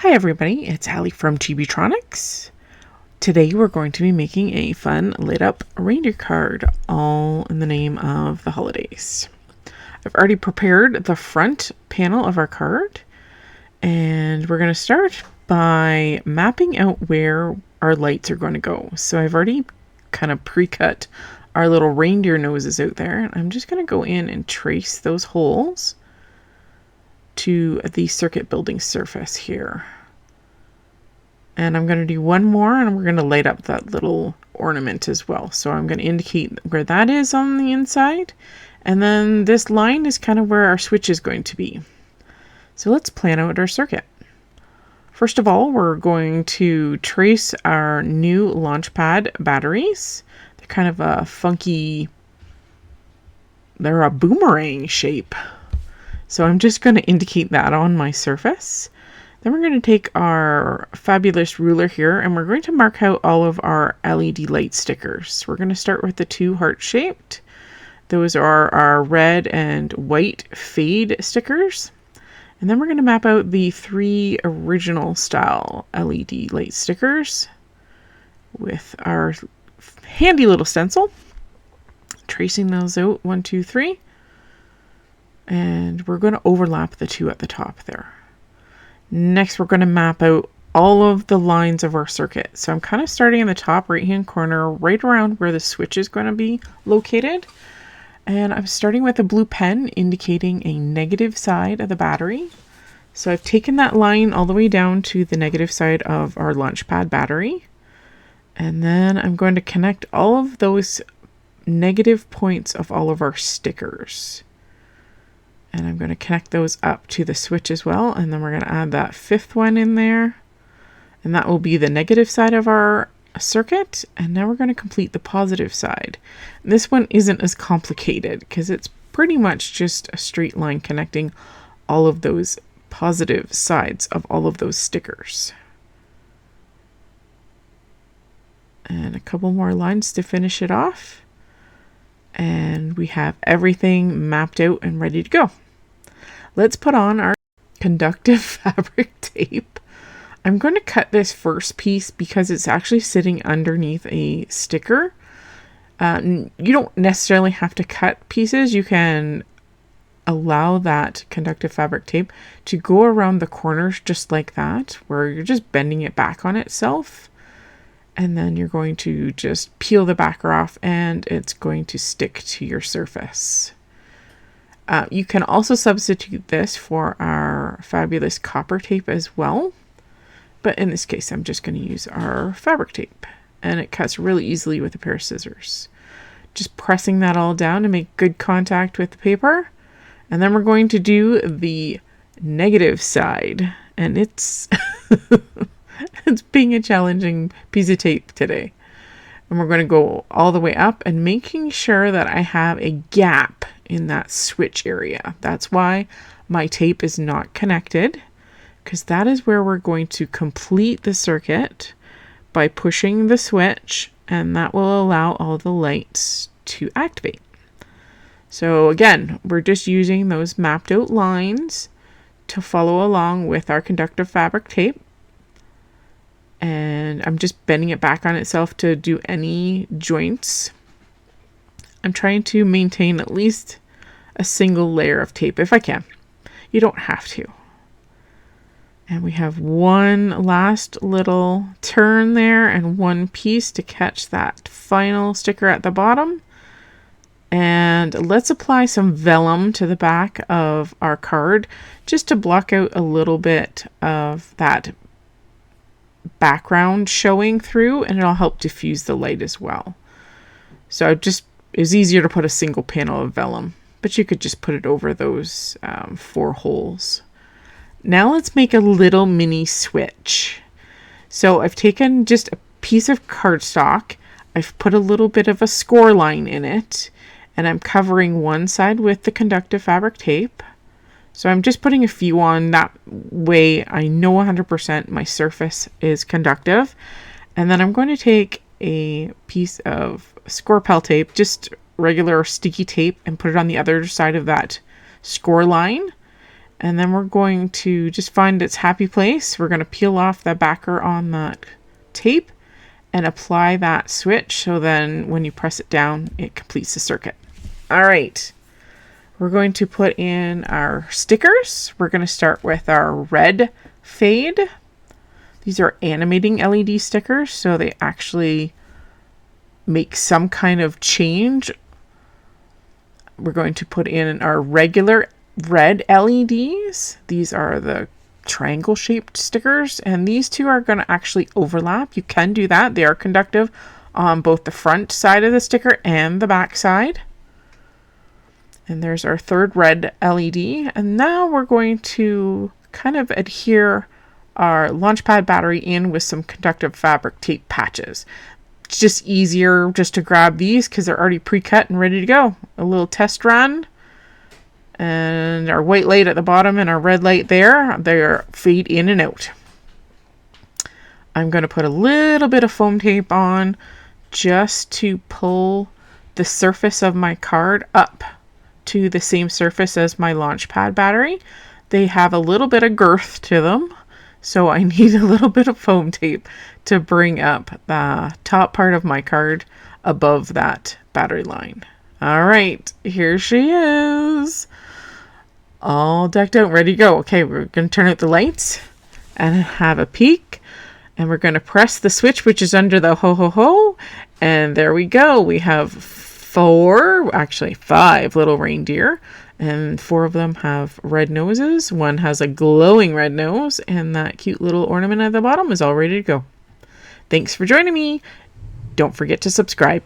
Hi everybody, it's Allie from Chibitronics. Today we're going to be making a fun lit up reindeer card, all in the name of the holidays. I've already prepared the front panel of our card, and we're going to start by mapping out where our lights are going to go. So I've already kind of pre-cut our little reindeer noses out there. I'm just going to go in and trace those holes to the circuit building surface here. And I'm going to do one more, and we're going to light up that little ornament as well. So I'm going to indicate where that is on the inside. And then this line is kind of where our switch is going to be. So let's plan out our circuit. First of all, we're going to trace our new launch pad batteries. They're kind of a funky, they're a boomerang shape. So I'm just going to indicate that on my surface. Then we're going to take our fabulous ruler here, and we're going to mark out all of our LED light stickers. We're going to start with the two heart-shaped. Those are our red and white fade stickers. And then we're going to map out the three original style LED light stickers with our handy little stencil. Tracing those out, 1, 2, 3. And we're going to overlap the two at the top there. Next, we're going to map out all of the lines of our circuit. So I'm kind of starting in the top right-hand corner, right around where the switch is going to be located. And I'm starting with a blue pen indicating a negative side of the battery. So I've taken that line all the way down to the negative side of our launch pad battery. And then I'm going to connect all of those negative points of all of our stickers. And I'm going to connect those up to the switch as well. And then we're going to add that fifth one in there. And that will be the negative side of our circuit. And now we're going to complete the positive side. This one isn't as complicated because it's pretty much just a straight line connecting all of those positive sides of all of those stickers. And a couple more lines to finish it off. And we have everything mapped out and ready to go. Let's put on our conductive fabric tape. I'm going to cut this first piece because it's actually sitting underneath a sticker. You don't necessarily have to cut pieces. You can allow that conductive fabric tape to go around the corners just like that, where you're just bending it back on itself. And then you're going to just peel the backer off and it's going to stick to your surface. You can also substitute this for our fabulous copper tape as well. But in this case, I'm just going to use our fabric tape. And it cuts really easily with a pair of scissors. Just pressing that all down to make good contact with the paper. And then we're going to do the negative side. And it's... it's being a challenging piece of tape today. And we're going to go all the way up and making sure that I have a gap in that switch area. That's why my tape is not connected, because that is where we're going to complete the circuit by pushing the switch, and that will allow all the lights to activate. So again, we're just using those mapped out lines to follow along with our conductive fabric tape. And I'm just bending it back on itself to do any joints. I'm trying to maintain at least a single layer of tape if I can. You don't have to. And we have one last little turn there and one piece to catch that final sticker at the bottom. And let's apply some vellum to the back of our card just to block out a little bit of that background showing through, and it'll help diffuse the light as well. So it's easier to put a single panel of vellum, but you could just put it over those 4 holes. Now let's make a little mini switch. So I've taken just a piece of cardstock, I've put a little bit of a score line in it, and I'm covering one side with the conductive fabric tape. So I'm just putting a few on, that way I know 100% my surface is conductive. And then I'm going to take a piece of score pal tape, just regular sticky tape, and put it on the other side of that score line. And then we're going to just find its happy place. We're going to peel off the backer on that tape and apply that switch, so then when you press it down, it completes the circuit. All right, we're going to put in our stickers. We're going to start with our red fade. These are animating LED stickers, so they actually make some kind of change. We're going to put in our regular red LEDs. These are the triangle shaped stickers, and these two are going to actually overlap. You can do that. They are conductive on both the front side of the sticker and the back side. And there's our third red LED. And now we're going to kind of adhere our Launchpad battery in with some conductive fabric tape patches. It's just easier just to grab these because they're already pre-cut and ready to go. A little test run. And our white light at the bottom and our red light there, they're fade in and out. I'm going to put a little bit of foam tape on just to pull the surface of my card up to the same surface as my Launchpad battery. They have a little bit of girth to them, so I need a little bit of foam tape to bring up the top part of my card above that battery line. All right, here she is. All decked out, ready to go. Okay, we're going to turn out the lights and have a peek. And we're going to press the switch, which is under the ho-ho-ho. And there we go. We have 5 little reindeer. And 4 of them have red noses. One has a glowing red nose. And that cute little ornament at the bottom is all ready to go. Thanks for joining me. Don't forget to subscribe.